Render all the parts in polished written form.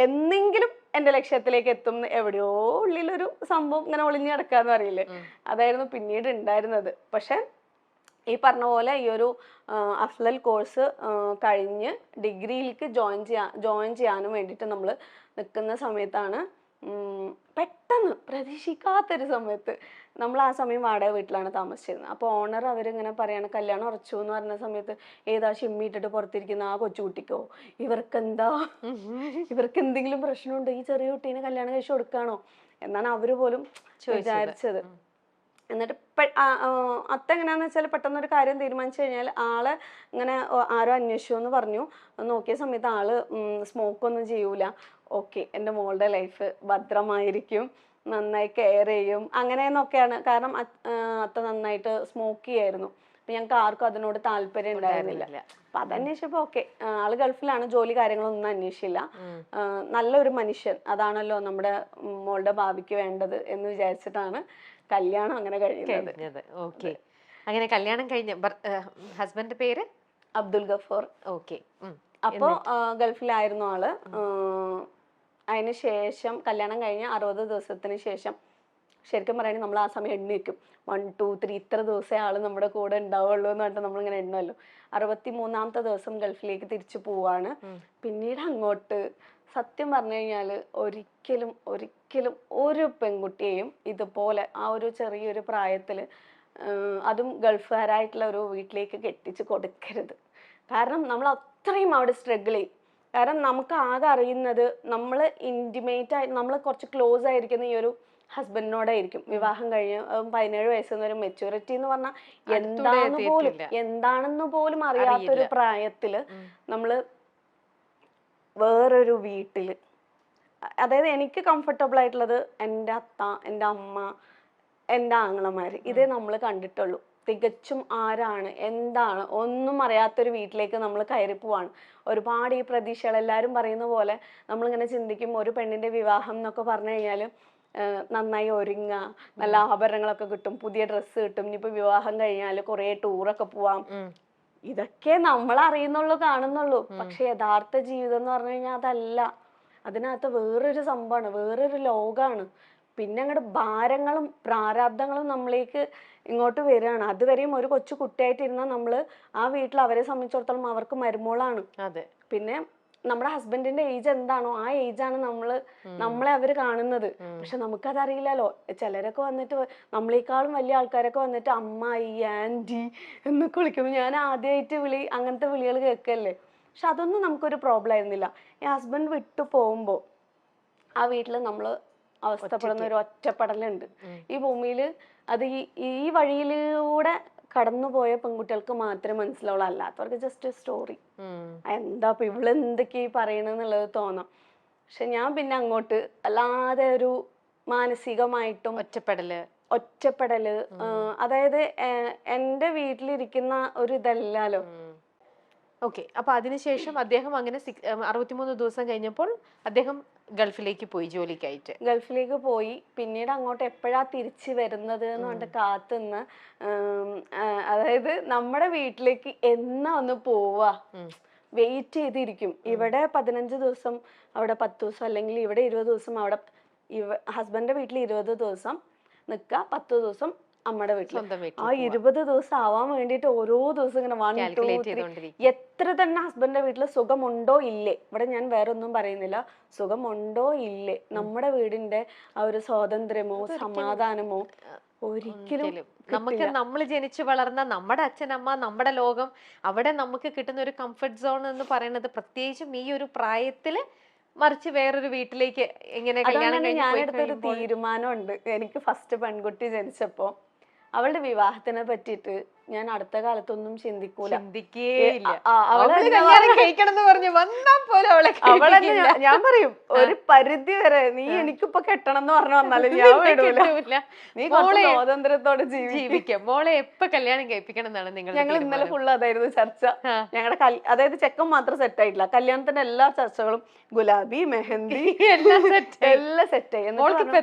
എന്നെങ്കിലും എന്റെ ലക്ഷ്യത്തിലേക്ക് എത്തും, എവിടെയോ ഉള്ളിലൊരു സംഭവം ഇങ്ങനെ ഒളിഞ്ഞു കിടക്കാന്ന് പറയില്ലേ, അതായിരുന്നു പിന്നീട് ഉണ്ടായിരുന്നത്. പക്ഷെ ഈ പറഞ്ഞ പോലെ ഈ ഒരു അഫ്ലൽ കോഴ്സ് കഴിഞ്ഞ് ഡിഗ്രിയിലേക്ക് ജോയിൻ ചെയ്യാനും വേണ്ടിയിട്ട് നമ്മൾ നിൽക്കുന്ന സമയത്താണ് പെട്ടെന്ന് പ്രതീക്ഷിക്കാത്തൊരു സമയത്ത്, നമ്മൾ ആ സമയം വാടക വീട്ടിലാണ് താമസിച്ചിരുന്നത്. അപ്പോൾ ഓണർ അവരിങ്ങനെ പറയാണ് കല്യാണം ഉറച്ചു എന്ന് പറഞ്ഞ സമയത്ത്, ഏതാ ഷിമ്മിട്ടിട്ട് പുറത്തിരിക്കുന്ന ആ കൊച്ചുകുട്ടിക്കോ, ഇവർക്ക് എന്തെങ്കിലും പ്രശ്നമുണ്ടോ, ഈ ചെറിയ കുട്ടീനെ കല്യാണം കഴിച്ചു കൊടുക്കാണോ എന്നാണ് അവര് പോലും വിചാരിച്ചത്. എന്നിട്ട് അത്ത എങ്ങനെയാന്ന് വെച്ചാൽ പെട്ടെന്നൊരു കാര്യം തീരുമാനിച്ചു കഴിഞ്ഞാൽ ആള് ഇങ്ങനെ ആരോ അന്വേഷിച്ചു എന്ന് പറഞ്ഞു. നോക്കിയ സമയത്ത് ആള് സ്മോക്കൊന്നും ചെയ്യൂല, ഓക്കെ എൻ്റെ മോളുടെ ലൈഫ് ഭദ്രമായിരിക്കും, നന്നായി കെയർ ചെയ്യും അങ്ങനെയെന്നൊക്കെയാണ്. കാരണം അത്ത നന്നായിട്ട് സ്മോക്ക് ചെയ്യായിരുന്നു. അപ്പൊ ഞങ്ങൾക്ക് ആർക്കും അതിനോട് താല്പര്യം ഉണ്ടായിരുന്നില്ല. അപ്പൊ അതന്വേഷിച്ചപ്പോ ഓക്കെ, ആള് ഗൾഫിലാണ്, ജോലി കാര്യങ്ങളൊന്നും അന്വേഷിച്ചില്ല, നല്ലൊരു മനുഷ്യൻ, അതാണല്ലോ നമ്മുടെ മോളുടെ ഭാവിക്ക് വേണ്ടത് എന്ന് വിചാരിച്ചിട്ടാണ് കല്യാണം അങ്ങനെ കഴിഞ്ഞത്. ഓക്കെ, അങ്ങനെ കല്യാണം കഴിഞ്ഞ ഹസ്ബൻഡിന്റെ പേര് അബ്ദുൽ ഗഫൂർ. ഓക്കെ. അപ്പോ ഗൾഫിലായിരുന്നു ആള്. അതിന് ശേഷം കല്യാണം കഴിഞ്ഞ 60 ദിവസത്തിന് ശേഷം, ശരിക്കും പറയുകയാണെങ്കിൽ നമ്മൾ ആ സമയം എണ്ണി വെക്കും, 1 2 3 ഇത്ര ദിവസമേ ആള് നമ്മുടെ കൂടെ ഉണ്ടാവുള്ളൂ എന്ന് പറഞ്ഞിട്ട് നമ്മളിങ്ങനെ എണ്ണല്ലോ. 63ാമത്തെ ദിവസം ഗൾഫിലേക്ക് തിരിച്ചു പോവാണ്. പിന്നീട് അങ്ങോട്ട് സത്യം പറഞ്ഞു കഴിഞ്ഞാല് ഒരിക്കലും ഒരു പെൺകുട്ടിയെയും ഇതുപോലെ ആ ഒരു ചെറിയൊരു പ്രായത്തില്, അതും ഗൾഫുകാരായിട്ടുള്ള ഒരു വീട്ടിലേക്ക് കെട്ടിച്ച് കൊടുക്കരുത്. കാരണം നമ്മൾ അത്രയും അവിടെ സ്ട്രഗിൾ ചെയ്യും. കാരണം നമുക്ക് ആകെ അറിയുന്നത് നമ്മൾ ഇൻറ്റിമേറ്റ് ആയി, നമ്മൾ കുറച്ച് ക്ലോസ് ആയിരിക്കുന്ന ഈ ഒരു ഹസ്ബൻഡിനോടായിരിക്കും. വിവാഹം കഴിഞ്ഞ് 17 വയസ്സിൽ ഒരു മെച്യൂരിറ്റി എന്ന് പറഞ്ഞാൽ എന്താണെന്ന് പോലും അറിയാത്തൊരു പ്രായത്തില് നമ്മള് വേറൊരു വീട്ടില്, അതായത് എനിക്ക് കംഫർട്ടബിൾ ആയിട്ടുള്ളത് എൻ്റെ അത്ത, എൻ്റെ അമ്മ, എൻ്റെ ആങ്ങളമാര്, ഇതേ നമ്മൾ കണ്ടിട്ടുള്ളൂ. തികച്ചും ആരാണ് എന്താണ് ഒന്നും അറിയാത്തൊരു വീട്ടിലേക്ക് നമ്മൾ കയറി പോവാണ്. ഒരുപാട് ഈ പ്രതീക്ഷകൾ എല്ലാവരും പറയുന്ന പോലെ നമ്മളിങ്ങനെ ചിന്തിക്കും, ഒരു പെണ്ണിന്റെ വിവാഹം എന്നൊക്കെ പറഞ്ഞു കഴിഞ്ഞാൽ നന്നായി ഒരുങ്ങ, നല്ല ആഭരണങ്ങളൊക്കെ കിട്ടും, പുതിയ ഡ്രസ്സ് കിട്ടും, ഇനിയിപ്പോ വിവാഹം കഴിഞ്ഞാൽ കുറെ ടൂറൊക്കെ പോവാം, ഇതൊക്കെ നമ്മൾ അറിയുന്നുള്ളൂ, കാണുന്നുള്ളൂ. പക്ഷെ യഥാർത്ഥ ജീവിതം എന്ന് പറഞ്ഞു കഴിഞ്ഞാൽ അതല്ല. അതിനകത്ത് വേറൊരു സംഭവമാണ്, വേറൊരു ലോകമാണ്. പിന്നെ അങ്ങോട്ട് ഭാരങ്ങളും പ്രാരാബ്ദങ്ങളും നമ്മളിലേക്ക് ഇങ്ങോട്ട് വരികയാണ്. അതുവരെയും ഒരു കൊച്ചു കുട്ടിയായിട്ടിരുന്നാൽ നമ്മള് ആ വീട്ടിൽ അവരെ സംബന്ധിച്ചിടത്തോളം അവർക്ക് മരുമോളാണ്. പിന്നെ നമ്മുടെ ഹസ്ബൻഡിന്റെ ഏജ് എന്താണോ ആ ഏജാണ് നമ്മളെ അവര് കാണുന്നത്. പക്ഷെ നമുക്കതറിയില്ലല്ലോ. ചിലരൊക്കെ വന്നിട്ട് നമ്മളെക്കാളും വലിയ ആൾക്കാരൊക്കെ വന്നിട്ട് അമ്മായി, ആന്റി എന്നൊക്കെ വിളിക്കുമ്പോൾ ഞാൻ ആദ്യമായിട്ട് അങ്ങനത്തെ വിളികൾ കേൾക്കല്ലേ. പക്ഷെ അതൊന്നും നമുക്കൊരു പ്രോബ്ലം ആയിരുന്നില്ല. ഈ ഹസ്ബൻഡ് വിട്ടു പോകുമ്പോ ആ വീട്ടിൽ നമ്മള് അവസ്ഥപ്പെടുന്ന ഒരു ഒറ്റപ്പെടലുണ്ട് ഈ ഭൂമിയില്. അത് ഈ വഴിയിലൂടെ കടന്നുപോയ പെൺകുട്ടികൾക്ക് മാത്രമേ മനസ്സിലാവുള്ളൂ, അല്ലാത്തവർക്ക് ജസ്റ്റ് സ്റ്റോറി, എന്താ ഇപ്പൊ ഇവളെന്തൊക്കെയാ പറയണെന്നുള്ളത് തോന്നാം. പക്ഷെ ഞാൻ പിന്നെ അങ്ങോട്ട് അല്ലാതെ ഒരു മാനസികമായിട്ടും ഒറ്റപ്പെടല് അതായത് എൻ്റെ വീട്ടിലിരിക്കുന്ന ഒരു ഇതല്ലല്ലോ. ഓക്കെ, അപ്പൊ അതിനുശേഷം അദ്ദേഹം അങ്ങനെ 63 ദിവസം കഴിഞ്ഞപ്പോൾ അദ്ദേഹം ഗൾഫിലേക്ക് പോയി, ജോലിക്കായിട്ട് ഗൾഫിലേക്ക് പോയി. പിന്നീട് അങ്ങോട്ട് എപ്പോഴാ തിരിച്ചു വരുന്നത് എന്ന് പറഞ്ഞിട്ട് കാത്തുനിന്ന്, അതായത് നമ്മുടെ വീട്ടിലേക്ക് എന്നാ ഒന്ന് പോവാ വെയിറ്റ് ചെയ്തിരിക്കും. ഇവിടെ 15 ദിവസം, അവിടെ 10 ദിവസം, അല്ലെങ്കിൽ ഇവിടെ 20 ദിവസം, അവിടെ ഹസ്ബൻഡിന്റെ വീട്ടിൽ 20 ദിവസം നിക്ക, 10 ദിവസം അമ്മയുടെ വീട്ടിൽ. ആ 20 ദിവസം ആവാൻ വേണ്ടിട്ട് ഓരോ ദിവസം ഇങ്ങനെ 1 2 3 എത്ര തന്നെ ഹസ്ബൻഡിന്റെ വീട്ടിൽ സുഖമുണ്ടോ ഇല്ലേ, ഇവിടെ ഞാൻ വേറെ ഒന്നും പറയുന്നില്ല, സുഖമുണ്ടോ ഇല്ലേ, നമ്മുടെ വീടിന്റെ ആ ഒരു സ്വാതന്ത്ര്യമോ സമാധാനമോ ഒരിക്കലും നമുക്ക്, നമ്മൾ ജനിച്ചു വളർന്ന നമ്മുടെ അച്ഛനമ്മ, നമ്മുടെ ലോകം, അവിടെ നമുക്ക് കിട്ടുന്ന ഒരു കംഫർട്ട് സോൺ എന്ന് പറയുന്നത് പ്രത്യേകിച്ചും ഈ ഒരു പ്രായത്തില്, മറിച്ച് വേറൊരു വീട്ടിലേക്ക് എങ്ങനെ കല്യാണം കഴിഞ്ഞ് ഞാനെടുത്തൊരു തീരുമാനമുണ്ട്. എനിക്ക് ഫസ്റ്റ് പെൺകുട്ടി ജനിച്ചപ്പോ അവളുടെ വിവാഹത്തിനെ പറ്റിയിട്ട് ഞാൻ അടുത്ത കാലത്തൊന്നും ചിന്തിക്കൂല. ഞാൻ പറയും ഒരു പരിധി വരെ നീ എനിക്കിപ്പോ കെട്ടണം എന്ന് പറഞ്ഞു വന്നാലും ഞാൻ വിടൂല, നീ സ്വാതന്ത്ര്യത്തോടെ ജീവിക്കാം. മോളെ എപ്പോ കല്യാണം കഴിപ്പിക്കണം എന്നാണ് നിങ്ങൾ? ഞങ്ങൾ ഇന്നലെ ഫുള്ള് അതായിരുന്നു ചർച്ച. ഞങ്ങളുടെ അതായത് ചെക്കൻ മാത്രം സെറ്റ് ആയിട്ടില്ല, കല്യാണത്തിന്റെ എല്ലാ ചർച്ചകളും ഗുലാബി, മെഹന്തി എല്ലാം സെറ്റ് ആയി.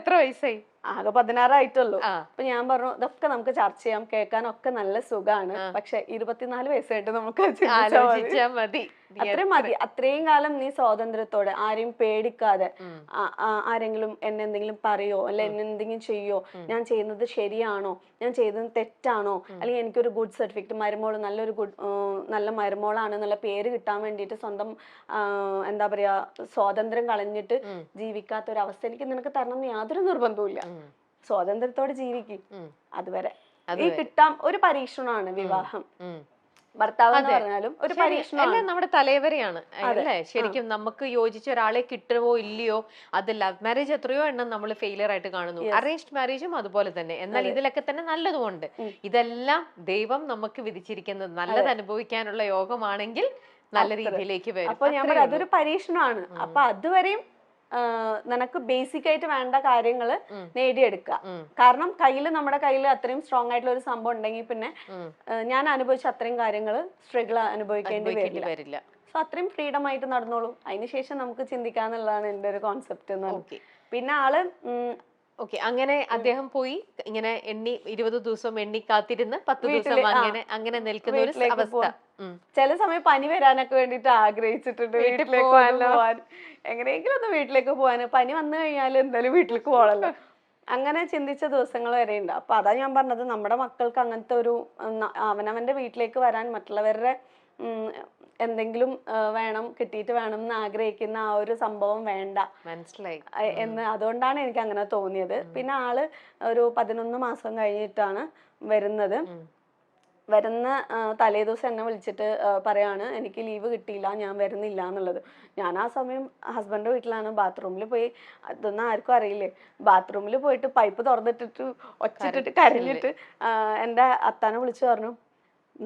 എത്ര വയസ്സായി? ആകെ 16 ആയിട്ടുള്ളൂ. അപ്പൊ ഞാൻ പറഞ്ഞു ഇതൊക്കെ നമുക്ക് ചർച്ച ചെയ്യാം, കേൾക്കാനൊക്കെ നല്ല സുഖമാണ്, പക്ഷെ 24 വയസ്സായിട്ട് നമുക്ക് ആലോചിച്ചാ മതി. അത്രയും മതി. അത്രയും കാലം നീ സ്വാതന്ത്ര്യത്തോടെ ആരെയും പേടിക്കാതെ ആരെങ്കിലും എന്നെ എന്തെങ്കിലും പറയോ അല്ലെ എന്നെ എന്തെങ്കിലും ചെയ്യോ, ഞാൻ ചെയ്യുന്നത് ശരിയാണോ, ഞാൻ ചെയ്യുന്നത് തെറ്റാണോ, അല്ലെങ്കിൽ എനിക്കൊരു ഗുഡ് സർട്ടിഫിക്കറ്റ്, മരുമോള് നല്ലൊരു നല്ല മരുമോളാണ് എന്നുള്ള പേര് കിട്ടാൻ വേണ്ടിയിട്ട് സ്വന്തം എന്താ പറയാ സ്വാതന്ത്ര്യം കളഞ്ഞിട്ട് ജീവിക്കാത്ത ഒരു അവസ്ഥ എനിക്ക് നിനക്ക് തരണം എന്ന് യാതൊരു നിർബന്ധവും ഇല്ല. സ്വാതന്ത്ര്യത്തോടെ ജീവിക്കും അതുവരെ. ഈ കിട്ടാം ഒരു പരീക്ഷണമാണ് വിവാഹം. ഭർത്താവ് എന്ന് പറഞ്ഞാലും ഒരു പരീക്ഷണം. എല്ലാം നമ്മുടെ തലവരെയാണ് അല്ലേ? ശരിക്കും നമുക്ക് യോജിച്ച ഒരാളെ കിട്ടുമോ ഇല്ലയോ, അത് ലവ് മാരേജ് എത്രയോ എണ്ണം നമ്മൾ ഫെയിലിയർ ആയിട്ട് കാണുന്നു, അറേഞ്ച്ഡ് മാരേജും അതുപോലെ തന്നെ. എന്നാൽ ഇതിലൊക്കെ തന്നെ നല്ലതുമുണ്ട്. ഇതെല്ലാം ദൈവം നമുക്ക് വിധിച്ചിരിക്കുന്നത് നല്ലത് അനുഭവിക്കാനുള്ള യോഗമാണെങ്കിൽ നല്ല രീതിയിലേക്ക് വരും. അപ്പൊ ഞാൻ പറയാം അതൊരു പരീക്ഷണമാണ്. അപ്പൊ അതുവരെയും നിനക്ക് ബേസിക് ആയിട്ട് വേണ്ട കാര്യങ്ങൾ നേടിയെടുക്കുക. കാരണം നമ്മുടെ കയ്യിൽ അത്രയും സ്ട്രോങ് ആയിട്ടുള്ള ഒരു സംഭവം ഉണ്ടെങ്കിൽ പിന്നെ ഞാൻ അനുഭവിച്ച അത്രയും കാര്യങ്ങൾ സ്ട്രഗിൾ അനുഭവിക്കേണ്ടി വരില്ല. സോ അത്രയും ഫ്രീഡം ആയിട്ട് നടന്നോളൂ. അതിനുശേഷം നമുക്ക് ചിന്തിക്കാന്നുള്ളതാണ് എന്റെ ഒരു കോൺസെപ്റ്റ് എന്ന് പറഞ്ഞത്. പിന്നെ ആള് ഓക്കെ, അങ്ങനെ അദ്ദേഹം പോയി ഇങ്ങനെ 20 ദിവസം എണ്ണി കാത്തിരുന്ന് 10 ദിവസം അങ്ങനെ നിൽക്കുന്ന ഒരു അവസ്ഥ. ചില സമയം പനി വരാനൊക്കെ വേണ്ടിട്ട് ആഗ്രഹിച്ചിട്ടുണ്ട് വീട്ടിലേക്ക് പോവാൻ, എങ്ങനെയെങ്കിലും ഒന്ന് വീട്ടിലേക്ക് പോവാൻ. പനി വന്നു കഴിഞ്ഞാൽ എന്തായാലും വീട്ടിലേക്ക് പോകണല്ലോ, അങ്ങനെ ചിന്തിച്ച ദിവസങ്ങൾ വരെ ഉണ്ട്. അപ്പൊ അതാ ഞാൻ പറഞ്ഞത്, നമ്മുടെ മക്കൾക്ക് അങ്ങനത്തെ ഒരു അവനവന്റെ വീട്ടിലേക്ക് വരാൻ മറ്റുള്ളവരുടെ എന്തെങ്കിലും വേണം, കിട്ടിയിട്ട് വേണം എന്ന് ആഗ്രഹിക്കുന്ന ആ ഒരു സംഭവം വേണ്ട, മനസ്സിലായി എന്ന്. അതുകൊണ്ടാണ് എനിക്ക് അങ്ങനെ തോന്നിയത്. പിന്നെ ആള് ഒരു 11 മാസം കഴിഞ്ഞിട്ടാണ് വരുന്നത്. വരുന്ന തലേ ദിവസം എന്നെ വിളിച്ചിട്ട് പറയാണ് എനിക്ക് ലീവ് കിട്ടിയില്ല, ഞാൻ വരുന്നില്ല എന്നുള്ളത്. ഞാൻ ആ സമയം ഹസ്ബൻഡിന്റെ വീട്ടിലാണ്. ബാത്റൂമിൽ പോയി, അതൊന്നും ആർക്കും അറിയില്ലേ, ബാത്റൂമിൽ പോയിട്ട് പൈപ്പ് തുറന്നിട്ടിട്ട് ഒച്ചിട്ടിട്ട് കരഞ്ഞിട്ട് എൻ്റെ അത്താനെ വിളിച്ചു പറഞ്ഞു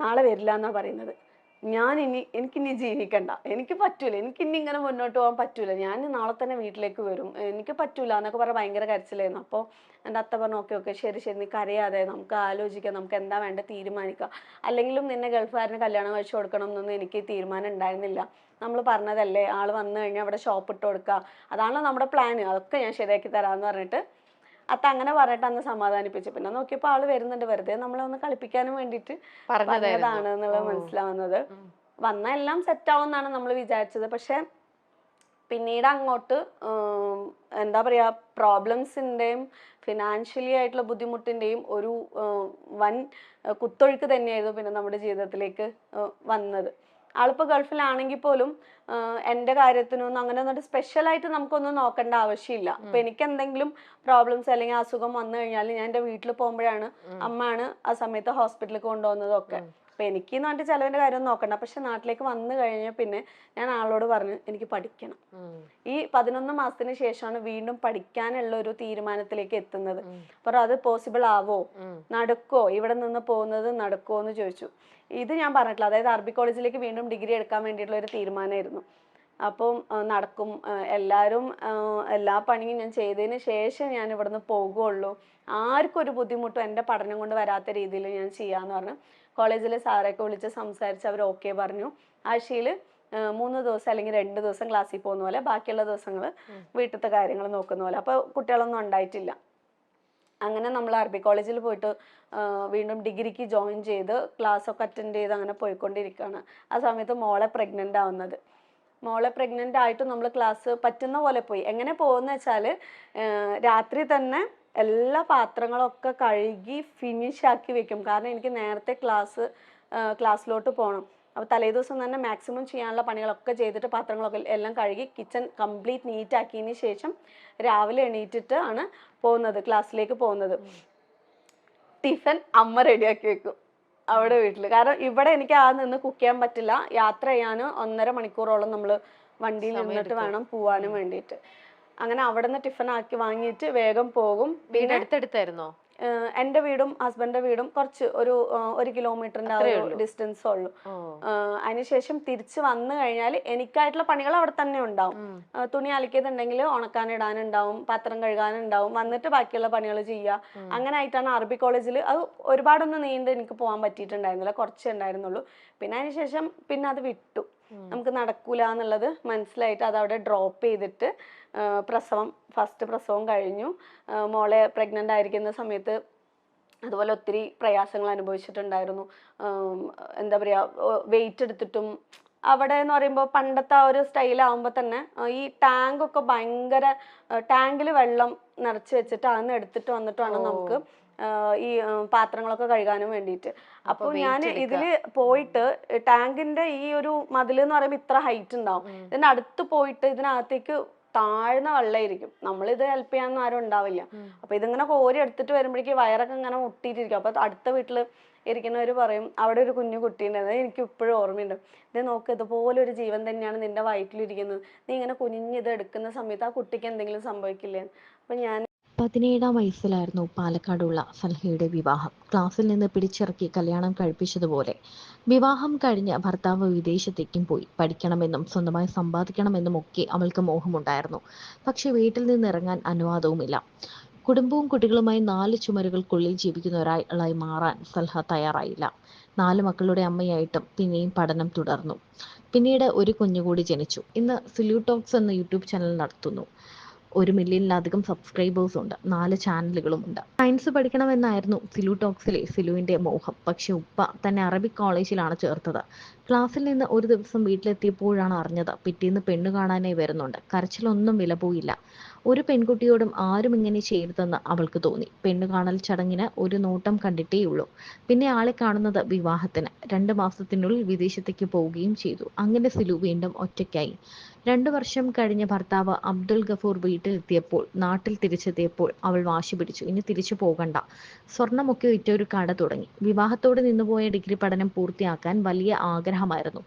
നാളെ വരില്ല എന്നാ പറയുന്നത്. എനിക്കിനി ജീവിക്കണ്ട, എനിക്ക് പറ്റൂല, എനിക്കിനി ഇങ്ങനെ മുന്നോട്ട് പോകാൻ പറ്റൂല, ഞാൻ നാളെ തന്നെ വീട്ടിലേക്ക് വരും, എനിക്ക് പറ്റൂല എന്നൊക്കെ പറഞ്ഞ ഭയങ്കര കരച്ചിലായിരുന്നു. അപ്പോൾ എൻ്റെ അത്ത പറഞ്ഞു ഓക്കെ ശരി നീ കരയാതെ, നമുക്ക് ആലോചിക്കാം, നമുക്ക് എന്താ വേണ്ട തീരുമാനിക്കാം. അല്ലെങ്കിലും നിന്നെ ഗൾഫുകാരന് കല്യാണം കഴിച്ചു കൊടുക്കണം എന്നൊന്നും എനിക്ക് തീരുമാനം ഉണ്ടായിരുന്നില്ല. നമ്മൾ പറഞ്ഞതല്ലേ, ആള് വന്നു കഴിഞ്ഞാൽ അവിടെ ഷോപ്പ് ഇട്ട് കൊടുക്കുക, അതാണല്ലോ നമ്മുടെ പ്ലാന്, അതൊക്കെ ഞാൻ ശരിയാക്കി തരാമെന്ന് പറഞ്ഞിട്ട് അത്ത അങ്ങനെ പറഞ്ഞിട്ട് അന്ന് സമാധാനിപ്പിച്ചു. പിന്നെ നോക്കിയപ്പോൾ ആള് വരുന്നുണ്ട്, വെറുതെ നമ്മളെ ഒന്ന് കളിപ്പിക്കാനും വേണ്ടിയിട്ട് പറഞ്ഞതാണ് എന്നുള്ളത് മനസ്സിലാവുന്നത്. വന്ന എല്ലാം സെറ്റ് ആവുമെന്നാണ് നമ്മൾ വിചാരിച്ചത്. പക്ഷെ പിന്നീട് അങ്ങോട്ട് എന്താ പറയാ പ്രോബ്ലംസിന്റെയും ഫിനാൻഷ്യലി ആയിട്ടുള്ള ബുദ്ധിമുട്ടിന്റെയും ഒരു വൻ കുത്തൊഴുക്ക് തന്നെയായിരുന്നു പിന്നെ നമ്മുടെ ജീവിതത്തിലേക്ക് വന്നത്. ആളിപ്പോ ഗൾഫിലാണെങ്കിൽ പോലും എൻ്റെ കാര്യത്തിനൊന്നും അങ്ങനെ ഒന്നും സ്പെഷ്യലായിട്ട് നമുക്കൊന്നും നോക്കേണ്ട ആവശ്യമില്ല. അപ്പൊ എനിക്ക് എന്തെങ്കിലും പ്രോബ്ലംസ് അല്ലെങ്കിൽ അസുഖം വന്നു കഴിഞ്ഞാൽ ഞാൻ എൻ്റെ വീട്ടിൽ പോകുമ്പോഴാണ് അമ്മയാണ് ആ സമയത്ത് ഹോസ്പിറ്റലിൽ കൊണ്ടുപോകുന്നതൊക്കെ. അപ്പൊ എനിക്ക് എന്ന് പറഞ്ഞിട്ട് ചിലവിന്റെ കാര്യം നോക്കണ്ട. പക്ഷെ നാട്ടിലേക്ക് വന്നു കഴിഞ്ഞാൽ പിന്നെ ഞാൻ ആളോട് പറഞ്ഞു എനിക്ക് പഠിക്കണം. ഈ 11 മാസത്തിന് ശേഷമാണ് വീണ്ടും പഠിക്കാനുള്ള ഒരു തീരുമാനത്തിലേക്ക് എത്തുന്നത്. അപ്പൊ അത് പോസിബിൾ ആവോ, നടക്കോ, ഇവിടെ നിന്ന് പോകുന്നത് നടക്കോ എന്ന് ചോദിച്ചു. ഇത് ഞാൻ പറഞ്ഞിട്ടില്ല, അതായത് അറബി കോളേജിലേക്ക് വീണ്ടും ഡിഗ്രി എടുക്കാൻ വേണ്ടിയിട്ടുള്ള ഒരു തീരുമാനമായിരുന്നു. അപ്പം നടക്കും, എല്ലാ പണിയും ഞാൻ ചെയ്തതിന് ശേഷം ഞാൻ ഇവിടുന്ന് പോകുള്ളൂ, ആർക്കും ഒരു ബുദ്ധിമുട്ടും എൻ്റെ പഠനം കൊണ്ട് വരാത്ത രീതിയിൽ ഞാൻ ചെയ്യാന്ന് പറഞ്ഞു. കോളേജിലെ സാറൊക്കെ വിളിച്ച് സംസാരിച്ച് അവർ ഓക്കെ പറഞ്ഞു. ആഴ്ചയിൽ 3 ദിവസം അല്ലെങ്കിൽ 2 ദിവസം ക്ലാസ്സിൽ പോകുന്ന പോലെ, ബാക്കിയുള്ള ദിവസങ്ങൾ വീട്ടിലത്തെ കാര്യങ്ങൾ നോക്കുന്ന പോലെ. അപ്പോൾ കുട്ടികളൊന്നും ഉണ്ടായിട്ടില്ല. അങ്ങനെ നമ്മൾ അറബി കോളേജിൽ പോയിട്ട് വീണ്ടും ഡിഗ്രിക്ക് ജോയിൻ ചെയ്ത് ക്ലാസ് ഒക്കെ അറ്റൻഡ് ചെയ്ത് അങ്ങനെ പോയിക്കൊണ്ടിരിക്കുകയാണ്. ആ സമയത്ത് മോളെ പ്രഗ്നൻ്റ് ആവുന്നത്. മോളെ പ്രഗ്നൻ്റ് ആയിട്ട് നമ്മൾ ക്ലാസ് പറ്റുന്ന പോലെ പോയി. എങ്ങനെ പോകുന്ന വെച്ചാൽ രാത്രി തന്നെ എല്ലാ പാത്രങ്ങളൊക്കെ കഴുകി ഫിനിഷ് ആക്കി വെക്കും. കാരണം എനിക്ക് നേരത്തെ ക്ലാസ്സിലോട്ട് പോകണം. അപ്പോൾ തലേ ദിവസം തന്നെ മാക്സിമം ചെയ്യാനുള്ള പണികളൊക്കെ ചെയ്തിട്ട് പാത്രങ്ങളൊക്കെ എല്ലാം കഴുകി കിച്ചൺ കംപ്ലീറ്റ് നീറ്റ് ആക്കിയതിന് ശേഷം രാവിലെ എണീറ്റിട്ട് ആണ് ക്ലാസ്സിലേക്ക് പോകുന്നത്. ടിഫിൻ അമ്മ റെഡിയാക്കി വെക്കും അവിടെ വീട്ടിൽ. കാരണം ഇവിടെ എനിക്ക് നിന്ന് കുക്ക് ചെയ്യാൻ പറ്റില്ല. യാത്ര ചെയ്യാൻ 1.5 മണിക്കൂറോളം നമ്മൾ വണ്ടിയിൽ നിന്നിട്ട് വേണം പോവാനും വേണ്ടിയിട്ട്. അങ്ങനെ അവിടെ നിന്ന് ടിഫിൻ ആക്കി വാങ്ങിയിട്ട് വേഗം പോകും. വീട് അടുത്തടുത്തായിരുന്നോ? എൻ്റെ വീടും ഹസ്ബൻഡിന്റെ വീടും കുറച്ച് ഒരു 1 കിലോമീറ്ററിന്റെ ഡിസ്റ്റൻസേ ഉള്ളൂ. അതിനുശേഷം തിരിച്ച് വന്നു കഴിഞ്ഞാൽ എനിക്കായിട്ടുള്ള പണികൾ അവിടെ തന്നെ ഉണ്ടാവും. തുണി അലക്കിയതുണ്ടെങ്കിൽ ഉണക്കാനിടാനുണ്ടാവും, പാത്രം കഴുകാനുണ്ടാവും, വന്നിട്ട് ബാക്കിയുള്ള പണികൾ ചെയ്യുക. അങ്ങനെ ആയിട്ടാണ് അറബി കോളേജിൽ. അത് ഒരുപാടൊന്നും നീണ്ട് എനിക്ക് പോകാൻ പറ്റിയിട്ടുണ്ടായിരുന്നില്ല, കുറച്ചേ ഉണ്ടായിരുന്നുള്ളൂ. പിന്നെ അതിനുശേഷം പിന്നെ അത് വിട്ടു, നമുക്ക് നടക്കൂല എന്നുള്ളത് മനസ്സിലായിട്ട് അത് അവിടെ ഡ്രോപ്പ് ചെയ്തിട്ട് ഫസ്റ്റ് പ്രസവം കഴിഞ്ഞു. മോളെ പ്രഗ്നൻ്റ് ആയിരിക്കുന്ന സമയത്ത് അതുപോലെ ഒത്തിരി പ്രയാസങ്ങൾ അനുഭവിച്ചിട്ടുണ്ടായിരുന്നു. എന്താ പറയുക, വെയിറ്റ് എടുത്തിട്ടും അവിടെ എന്ന് പറയുമ്പോൾ പണ്ടത്തെ ആ ഒരു സ്റ്റൈലാകുമ്പോൾ തന്നെ ഈ ടാങ്കൊക്കെ ഭയങ്കര ടാങ്കിൽ വെള്ളം നിറച്ച് വെച്ചിട്ട് അതൊന്ന് എടുത്തിട്ട് വന്നിട്ട് വേണം നമുക്ക് ഈ പാത്രങ്ങളൊക്കെ കഴുകാനും വേണ്ടിയിട്ട്. അപ്പോൾ ഞാൻ ഇതിൽ പോയിട്ട് ടാങ്കിന്റെ ഈ ഒരു മതിൽ എന്ന് പറയുമ്പോൾ ഇത്ര ഹൈറ്റ് ഉണ്ടാവും, ഇതിന്റെ അടുത്ത് പോയിട്ട് ഇതിനകത്തേക്ക് താഴ്ന്ന വെള്ളമായിരിക്കും. നമ്മളിത് ഹെൽപ്പ് ചെയ്യാനൊന്നും ആരും ഉണ്ടാവില്ല. അപ്പൊ ഇതിങ്ങനെ കോരി എടുത്തിട്ട് വരുമ്പോഴേക്ക് വയറൊക്കെ ഇങ്ങനെ മുട്ടിയിട്ടിരിക്കും. അപ്പൊ അടുത്ത വീട്ടില് ഇരിക്കുന്നവർ പറയും അവിടെ ഒരു കുഞ്ഞു കുട്ടീണ്ടായിരുന്നു, എനിക്ക് ഇപ്പോഴും ഓർമ്മയുണ്ട്, ഇത് നോക്ക് ഇതുപോലെ ഒരു ജീവൻ തന്നെയാണ് നിന്റെ വയറ്റിലിരിക്കുന്നത്, നീ ഇങ്ങനെ കുനിഞ്ഞിത് എടുക്കുന്ന സമയത്ത് ആ കുട്ടിക്ക് എന്തെങ്കിലും സംഭവിക്കില്ലേ. അപ്പൊ ഞാൻ 17-ാം വയസ്സിലായിരുന്നു പാലക്കാടുള്ള സൽഹയുടെ വിവാഹം. ക്ലാസ്സിൽ നിന്ന് പിടിച്ചിറക്കി കല്യാണം കഴിപ്പിച്ചതുപോലെ. വിവാഹം കഴിഞ്ഞ് ഭർത്താവ് വിദേശത്തേക്കും പോയി. പഠിക്കണമെന്നും സ്വന്തമായി സമ്പാദിക്കണമെന്നും ഒക്കെ അവൾക്ക് മോഹമുണ്ടായിരുന്നു. പക്ഷെ വീട്ടിൽ നിന്ന് ഇറങ്ങാൻ അനുവാദവുമില്ല. കുടുംബവും കുട്ടികളുമായി 4 ചുമരുകൾക്കുള്ളിൽ ജീവിക്കുന്ന ഒരാളായി മാറാൻ സൽഹ തയ്യാറായില്ല. 4 മക്കളുടെ അമ്മയായിട്ടും പിന്നെയും പഠനം തുടർന്നു. പിന്നീട് ഒരു കുഞ്ഞുകൂടി ജനിച്ചു. ഇന്ന് സിലു ടോക്സ് എന്ന യൂട്യൂബ് ചാനൽ നടത്തുന്നു. 1 മില്യണിലധികം സബ്സ്ക്രൈബേഴ്സ് ഉണ്ട്. 4 ചാനലുകളും ഉണ്ട്. സയൻസ് പഠിക്കണമെന്നായിരുന്നു സിലു ടോക്സിലെ സിലുവിന്റെ മോഹം. പക്ഷെ ഉപ്പ തന്നെ അറബിക് കോളേജിലാണ് ചേർത്തത്. ക്ലാസ്സിൽ നിന്ന് ഒരു ദിവസം വീട്ടിലെത്തിയപ്പോഴാണ് അറിഞ്ഞത് പിറ്റേന്ന് പെണ്ണു കാണാനായി വരുന്നുണ്ട്. കരച്ചിലൊന്നും വില പോയില്ല. ഒരു പെൺകുട്ടിയോടും ആരും ഇങ്ങനെ ചെയ്യരുതെന്ന് അവൾക്ക് തോന്നി. പെണ്ണു കാണൽ ചടങ്ങിന് ഒരു നോട്ടം കണ്ടിട്ടേയുള്ളൂ. പിന്നെ ആളെ കാണുന്നത് വിവാഹത്തിന്. 2 മാസത്തിനുള്ളിൽ വിദേശത്തേക്ക് പോവുകയും ചെയ്തു. അങ്ങനെ സിലു വീണ്ടും ഒറ്റയ്ക്കായി. 2 വർഷം കഴിഞ്ഞ് ഭർത്താവ് അബ്ദുൽ ഗഫൂർ നാട്ടിൽ തിരിച്ചെത്തിയപ്പോൾ അവൾ വാശി പിടിച്ചു, ഇനി തിരിച്ചു പോകണ്ട. സ്വർണമൊക്കെ വിറ്റ ഒരു കട തുടങ്ങി. വിവാഹത്തോടെ നിന്നുപോയ ഡിഗ്രി പഠനം പൂർത്തിയാക്കാൻ വലിയ ആഗ്രഹമായിരുന്നു.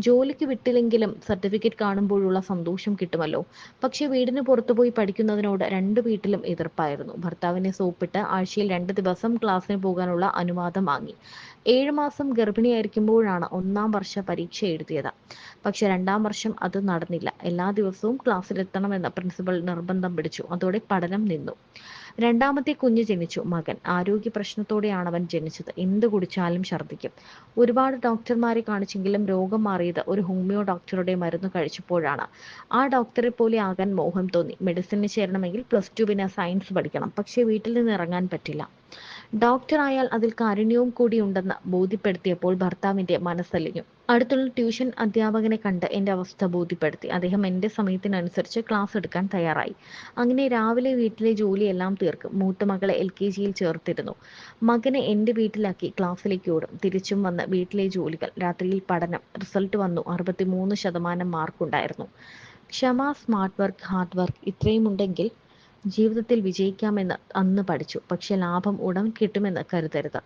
ജോലിക്ക് വിട്ടില്ലെങ്കിലും സർട്ടിഫിക്കറ്റ് കാണുമ്പോഴുള്ള സന്തോഷം കിട്ടുമല്ലോ. പക്ഷെ വീടിന് പുറത്തുപോയി പഠിക്കുന്നതിനോട് 2 വീട്ടിലും എതിർപ്പായിരുന്നു. ഭർത്താവിനെ സോപ്പിട്ട് ആഴ്ചയിൽ 2 ദിവസം ക്ലാസ്സിന് പോകാനുള്ള അനുവാദം വാങ്ങി. 7 മാസം ഗർഭിണിയായിരിക്കുമ്പോഴാണ് 1-ാം വർഷ പരീക്ഷ എഴുതിയത്. പക്ഷെ 2-ാം വർഷം അത് നടന്നില്ല. എല്ലാ ദിവസവും ക്ലാസ്സിലെത്തണമെന്ന് പ്രിൻസിപ്പൽ നിർബന്ധം പിടിച്ചു. അതോടെ പഠനം നിന്നു. 2-ാമത്തെ കുഞ്ഞ് ജനിച്ചു. മകൻ. ആരോഗ്യ പ്രശ്നത്തോടെയാണ് അവൻ ജനിച്ചത്. എന്ത് കുടിച്ചാലും ഛർദ്ദിക്കും. ഒരുപാട് ഡോക്ടർമാരെ കാണിച്ചെങ്കിലും രോഗം മാറിയത് ഒരു ഹോമിയോ ഡോക്ടറുടെ മരുന്ന് കഴിച്ചപ്പോഴാണ്. ആ ഡോക്ടറെ പോലെ ആകാൻ മോഹം തോന്നി. മെഡിസിന് ചേരണമെങ്കിൽ +2 പിന്നെ സയൻസ് പഠിക്കണം. പക്ഷേ വീട്ടിൽ നിന്ന് ഇറങ്ങാൻ പറ്റില്ല. ഡോക്ടറായാൽ അതിൽ കാരുണ്യവും കൂടി ഉണ്ടെന്ന് ബോധ്യപ്പെടുത്തിയപ്പോൾ ഭർത്താവിന്റെ മനസ്സലിഞ്ഞു. അടുത്തുള്ള ട്യൂഷൻ അധ്യാപകനെ കണ്ട് എൻ്റെ അവസ്ഥ ബോധ്യപ്പെടുത്തി. അദ്ദേഹം എൻ്റെ സമയത്തിനനുസരിച്ച് ക്ലാസ് എടുക്കാൻ തയ്യാറായി. അങ്ങനെ രാവിലെ വീട്ടിലെ ജോലിയെല്ലാം തീർക്കും. മൂത്ത മകളെ LKGയിൽ ചേർത്തിരുന്നു. മകനെ എൻ്റെ വീട്ടിലാക്കി ക്ലാസ്സിലേക്ക് ഓടും. തിരിച്ചും വന്ന് വീട്ടിലെ ജോലികൾ, രാത്രിയിൽ പഠനം. റിസൾട്ട് വന്നു. 63% മാർക്കുണ്ടായിരുന്നു. ക്ഷമ, സ്മാർട്ട് വർക്ക്, ഹാർഡ് വർക്ക് ഇത്രയും ഉണ്ടെങ്കിൽ ജീവിതത്തിൽ വിജയിക്കാമെന്ന് അന്ന് പഠിച്ചു. പക്ഷെ ലാഭം ഉടൻ കിട്ടുമെന്ന് കരുതരുത്.